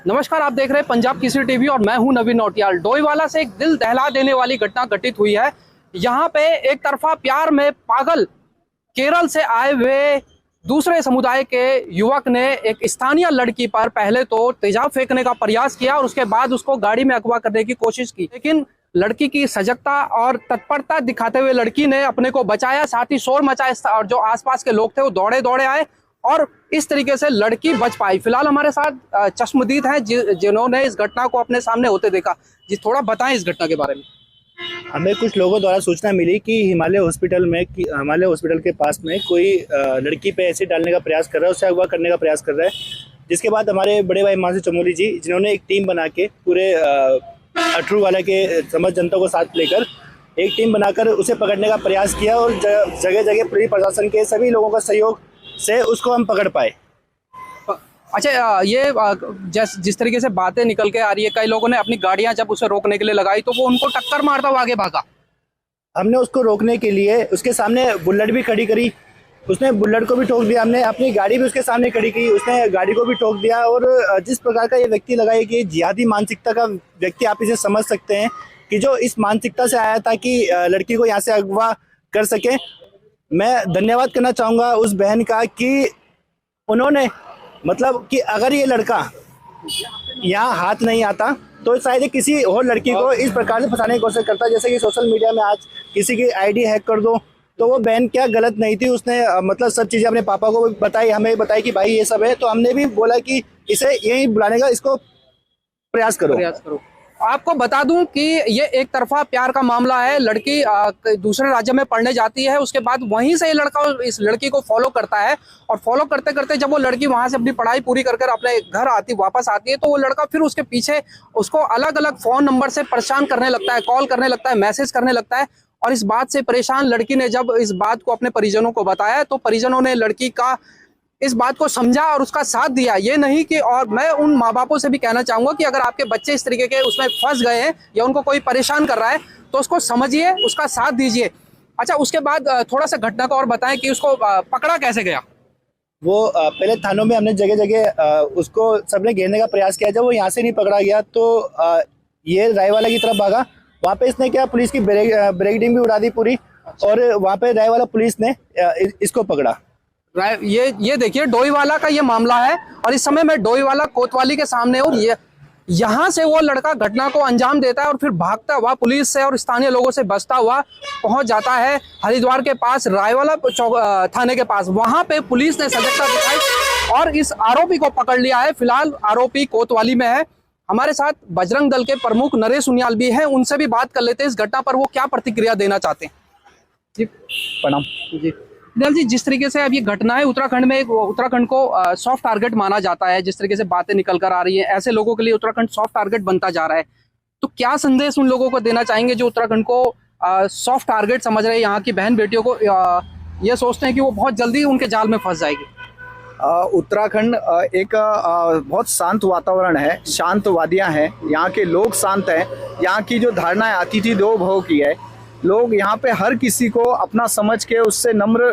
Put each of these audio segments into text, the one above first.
नमस्कार, आप देख रहे हैं पंजाब केसरी टीवी और मैं हूं नवीन नौटियाल। डोईवाला से एक दिल दहला देने वाली घटना घटित हुई है। यहां पे एक तरफा प्यार में पागल केरल से आए हुए दूसरे समुदाय के युवक ने एक स्थानीय लड़की पर पहले तो तेजाब फेंकने का प्रयास किया और उसके बाद उसको गाड़ी में अगवा करने की कोशिश की, लेकिन लड़की की सजगता और तत्परता दिखाते हुए लड़की ने अपने को बचाया, साथ ही शोर मचाया और जो आसपास के लोग थे वो दौड़े दौड़े आए और इस तरीके से लड़की बच पाई। फिलहाल हमारे साथ चश्मदीद हैं जिन्होंने इस घटना को अपने सामने होते देखा। जी, थोड़ा बताएं इस घटना के बारे में। हमें कुछ लोगों द्वारा सूचना मिली कि हिमालय हॉस्पिटल के पास में कोई लड़की पे एसिड डालने का प्रयास कर रहा है, उससे अगवा करने का प्रयास कर रहा है। जिसके बाद हमारे बड़े भाई मानसी चमोली जी, जिन्होंने एक टीम बना के पूरे अटरू वाला के समस्त जनता को साथ लेकर एक टीम बनाकर उसे पकड़ने का प्रयास किया और जगह जगह पुलिस प्रशासन के सभी लोगों का सहयोग से उसको हम पकड़ पाए। अच्छा, ये जिस तरीके से बातें निकल के आ रही है, कई लोगों ने अपनी गाड़ियां जब उसे रोकने के लिए लगाई तो वो उनको टक्कर मारता हुआ आगे भागा। हमने उसको रोकने के लिए उसके सामने बुलेट भी खड़ी करी, उसने बुलेट को भी ठोक दिया, हमने अपनी गाड़ी भी उसके सामने खड़ी की, उसने गाड़ी को भी ठोक दिया। और जिस प्रकार का ये व्यक्ति लगा है कि जिहादी मानसिकता का व्यक्ति, आप इसे समझ सकते हैं कि जो इस मानसिकता से आया था कि लड़की को यहाँ से अगवा कर सके। मैं धन्यवाद करना चाहूँगा उस बहन का कि उन्होंने मतलब कि अगर ये लड़का यहाँ हाथ नहीं आता तो शायद किसी और लड़की को इस प्रकार से फंसाने की कोशिश करता। जैसे कि सोशल मीडिया में आज किसी की आईडी हैक कर दो, तो वो बहन क्या गलत नहीं थी, उसने मतलब सब चीज़ें अपने पापा को बताई, हमें बताई कि भाई ये सब है। तो हमने भी बोला कि इसे यहीं बुलाने का इसको प्रयास करो। आपको बता दूं कि ये एक तरफा प्यार का मामला है। लड़की दूसरे राज्य में पढ़ने जाती है, उसके बाद वहीं से ये लड़का इस लड़की को फॉलो करता है और फॉलो करते करते जब वो लड़की वहां से अपनी पढ़ाई पूरी कर अपने घर वापस आती है तो वो लड़का फिर उसके पीछे उसको अलग अलग फोन नंबर से परेशान करने लगता है, कॉल करने लगता है, मैसेज करने लगता है। और इस बात से परेशान लड़की ने जब इस बात को अपने परिजनों को बताया तो परिजनों ने लड़की का इस बात को समझा और उसका साथ दिया। ये नहीं कि, और मैं उन माँ बापों से भी कहना चाहूंगा कि अगर आपके बच्चे इस तरीके के उसमें फंस गए हैं या उनको कोई परेशान कर रहा है तो उसको समझिए, उसका साथ दीजिए। अच्छा, उसके बाद थोड़ा सा घटना को और बताएं कि उसको पकड़ा कैसे गया। वो पहले थानों में हमने जगह जगह उसको सबने घेरने का प्रयास किया। जब वो यहाँ से नहीं पकड़ा गया तो ये रायवाला की तरफ भागा। वहाँ पे इसने क्या, पुलिस की ब्रेक टीम भी उड़ा दी पूरी, और वहाँ पे रायवाला पुलिस ने इसको पकड़ा। ये देखिए डोईवाला का ये मामला है और इस समय मैं डोईवाला कोतवाली के सामने हूँ। ये यहाँ से वो लड़का घटना को अंजाम देता है और फिर भागता हुआ पुलिस से और स्थानीय लोगों से बचता हुआ पहुंच जाता है हरिद्वार के पास, रायवाला थाने के पास। वहां पे पुलिस ने सजगता दिखाई और इस आरोपी को पकड़ लिया है। फिलहाल आरोपी कोतवाली में है। हमारे साथ बजरंग दल के प्रमुख नरेश उनियाल भी हैं, उनसे भी बात कर लेते हैं इस घटना पर वो क्या प्रतिक्रिया देना चाहते हैं। जी प्रणाम। जी जी, जिस तरीके से अब ये घटना है उत्तराखंड को सॉफ्ट टारगेट माना जाता है, जिस तरीके से बातें निकल कर आ रही हैं, ऐसे लोगों के लिए उत्तराखंड सॉफ्ट टारगेट बनता जा रहा है। तो क्या संदेश उन लोगों को देना चाहेंगे जो उत्तराखंड को सॉफ्ट टारगेट समझ रहे हैं, यहाँ की बहन बेटियों को ये सोचते हैं कि वो बहुत जल्दी उनके जाल में फंस जाएगी। उत्तराखंड एक बहुत शांत वातावरण है, शांत वादियाँ हैं, यहाँ के लोग शांत हैं। यहाँ की जो धारणाएं अतिथि देवो भव की है, लोग यहाँ पे हर किसी को अपना समझ के उससे नम्र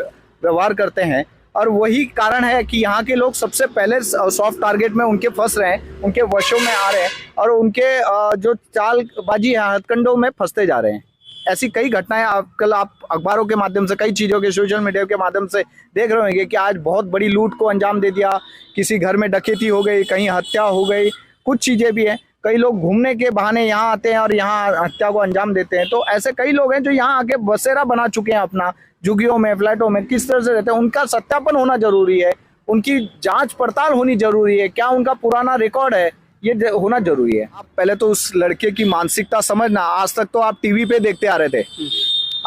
व्यवहार करते हैं और वही कारण है कि यहाँ के लोग सबसे पहले सॉफ्ट टारगेट में उनके फंस रहे हैं, उनके वशों में आ रहे हैं और उनके जो चालबाजी है, हथकंडों में फंसते जा रहे हैं। ऐसी कई घटनाएं कल आप अखबारों के माध्यम से, कई चीज़ों के सोशल मीडिया के माध्यम से देख रहे होंगे कि आज बहुत बड़ी लूट को अंजाम दे दिया, किसी घर में डकैती हो गई, कहीं हत्या हो गई, कुछ चीज़ें भी हैं। कई लोग घूमने के बहाने यहाँ आते हैं और यहाँ हत्या को अंजाम देते हैं। तो ऐसे कई लोग हैं जो यहाँ आके बसेरा बना चुके हैं अपना, झुग्गियों में, फ्लैटों में, किस तरह से रहते हैं, उनका सत्यापन होना जरूरी है, उनकी जांच पड़ताल होनी जरूरी है, क्या उनका पुराना रिकॉर्ड है, ये होना जरूरी है। आप पहले तो उस लड़के की मानसिकता समझना। आज तक तो आप टीवी पे देखते आ रहे थे,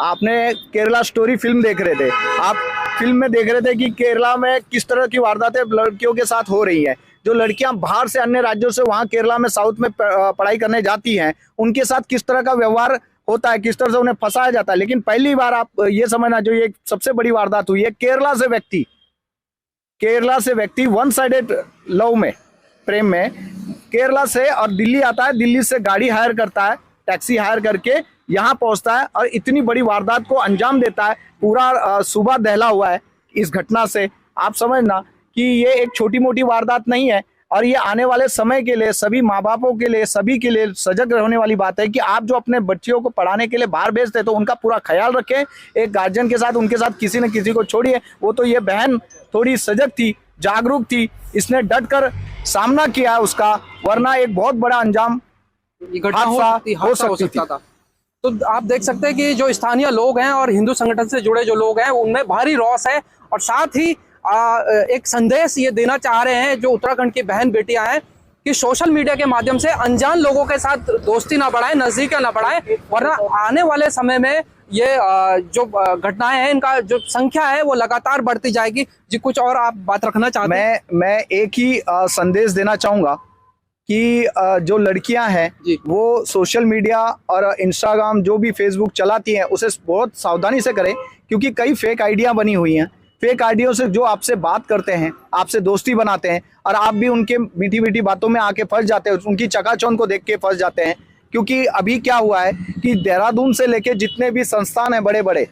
आपने केरला स्टोरी फिल्म देख रहे थे, आप फिल्म में देख रहे थे कि केरला में किस तरह की वारदातें लड़कियों के साथ हो रही है। जो लड़कियां बाहर से, अन्य राज्यों से वहां केरला में, साउथ में पढ़ाई करने जाती हैं, उनके साथ किस तरह का व्यवहार होता है, किस तरह से उन्हें फंसाया जाता है। लेकिन पहली बार आप ये समझना, जो ये सबसे बड़ी वारदात हुई है, केरला से व्यक्ति वन साइडेड लव में, प्रेम में, केरला से और दिल्ली आता है, दिल्ली से गाड़ी हायर करता है, टैक्सी हायर करके यहाँ पहुंचता है और इतनी बड़ी वारदात को अंजाम देता है। पूरा सुबह दहला हुआ है इस घटना से। आप समझना कि ये एक छोटी मोटी वारदात नहीं है। और ये आने वाले समय के लिए सभी माँ बापों के लिए, सभी के लिए सजग रहने वाली बात है कि आप जो अपने बच्चियों को पढ़ाने के लिए बाहर भेजते तो उनका पूरा ख्याल रखें। एक गार्जियन के साथ, उनके साथ किसी न किसी को छोड़िए। वो तो ये बहन थोड़ी सजग थी, जागरूक थी, इसने डट कर सामना किया उसका, वरना एक बहुत बड़ा अंजाम ये घटना हो हादसा हो सकता था। तो आप देख सकते हैं कि जो स्थानीय लोग हैं और हिंदू संगठन से जुड़े जो लोग हैं उनमें भारी रोष है, और साथ ही एक संदेश ये देना चाह रहे हैं जो उत्तराखंड की बहन बेटियां हैं कि सोशल मीडिया के माध्यम से अनजान लोगों के साथ दोस्ती ना बढ़ाएं, नजदीकियां ना बढ़ाएं, वरना आने वाले समय में ये जो घटनाएं हैं इनका जो संख्या है वो लगातार बढ़ती जाएगी। जी कुछ और आप बात रखना चाहते हैं? मैं एक ही संदेश देना चाहूंगा कि जो लड़कियां हैं वो सोशल मीडिया और इंस्टाग्राम जो भी फेसबुक चलाती हैं उसे बहुत सावधानी से करें, क्योंकि कई फेक आइडिया बनी हुई हैं। फेक आइडियो से जो आपसे बात करते हैं, आपसे दोस्ती बनाते हैं, और आप भी उनके मीठी मीठी बातों में आके फंस जाते हैं, उनकी चकाचौंध को देख के फंस जाते हैं। क्योंकि अभी क्या हुआ है कि देहरादून से लेके जितने भी संस्थान हैं,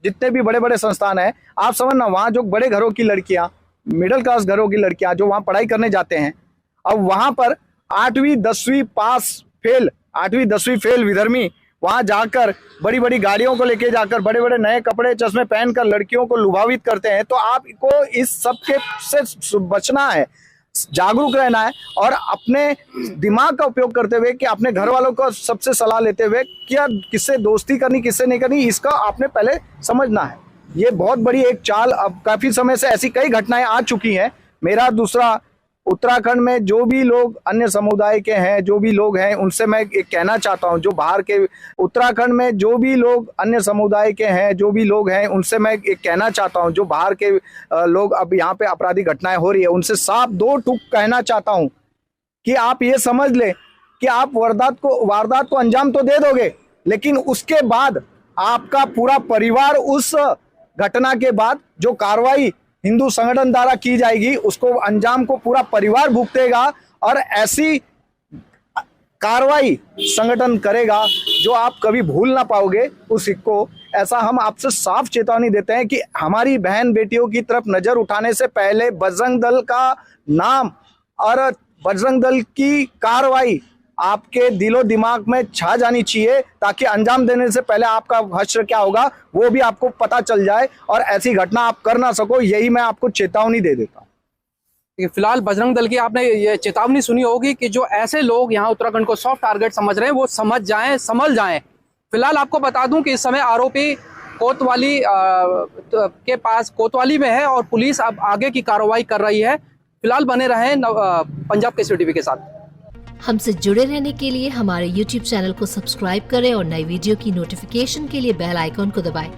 जितने भी बड़े बड़े संस्थान हैं, आप समझना वहाँ जो बड़े घरों की लड़कियाँ, मिडिल क्लास घरों की लड़कियाँ जो वहाँ पढ़ाई करने जाते हैं, अब वहाँ पर 8वीं 10वीं पास फेल, 8वीं 10वीं फेल विधर्मी वहां जाकर बड़ी बड़ी गाड़ियों को लेके जाकर बड़े बड़े नए कपड़े चश्मे पहनकर लड़कियों को लुभावित करते हैं। तो आपको इस सब के से बचना है, जागरूक रहना है, और अपने दिमाग का उपयोग करते हुए कि अपने घर वालों को सबसे सलाह लेते हुए क्या किससे दोस्ती करनी, किससे नहीं करनी, इसका आपने पहले समझना है। ये बहुत बड़ी एक चाल, अब काफी समय से ऐसी कई घटनाएं आ चुकी हैं। मेरा दूसरा, उत्तराखंड में जो भी लोग अन्य समुदाय के हैं, जो भी लोग हैं, उनसे मैं एक कहना चाहता हूं, जो बाहर के, उत्तराखंड में जो भी लोग अन्य समुदाय के हैं, जो भी लोग हैं, उनसे मैं एक कहना चाहता हूं, जो बाहर के लोग अब यहाँ पे आपराधिक घटनाएं हो रही है, उनसे साफ 2 टूक कहना चाहता हूं कि आप ये समझ ले कि आप वारदात को अंजाम तो दे दोगे, लेकिन उसके बाद आपका पूरा परिवार उस घटना के बाद जो कार्रवाई हिंदू संगठन द्वारा की जाएगी उसको अंजाम को पूरा परिवार भुगतेगा, और ऐसी कार्रवाई संगठन करेगा जो आप कभी भूल ना पाओगे उस को। ऐसा हम आपसे साफ चेतावनी देते हैं कि हमारी बहन बेटियों की तरफ नजर उठाने से पहले बजरंग दल का नाम और बजरंग दल की कार्रवाई आपके दिलो दिमाग में छा जानी चाहिए, ताकि अंजाम देने से पहले आपका हश्र क्या होगा वो भी आपको पता चल जाए और ऐसी घटना आप कर ना सको। यही मैं आपको चेतावनी दे देता हूँ। फिलहाल बजरंग दल की आपने ये चेतावनी सुनी होगी कि जो ऐसे लोग यहाँ उत्तराखंड को सॉफ्ट टारगेट समझ रहे हैं वो समझ जाएं, संभल जाएं। फिलहाल आपको बता दूं कि इस समय आरोपी कोतवाली के पास कोतवाली में है और पुलिस अब आगे की कार्रवाई कर रही है। फिलहाल बने रहे पंजाब केसरी टीवी के साथ। हमसे जुड़े रहने के लिए हमारे YouTube चैनल को सब्सक्राइब करें और नई वीडियो की नोटिफिकेशन के लिए बेल आइकॉन को दबाएं।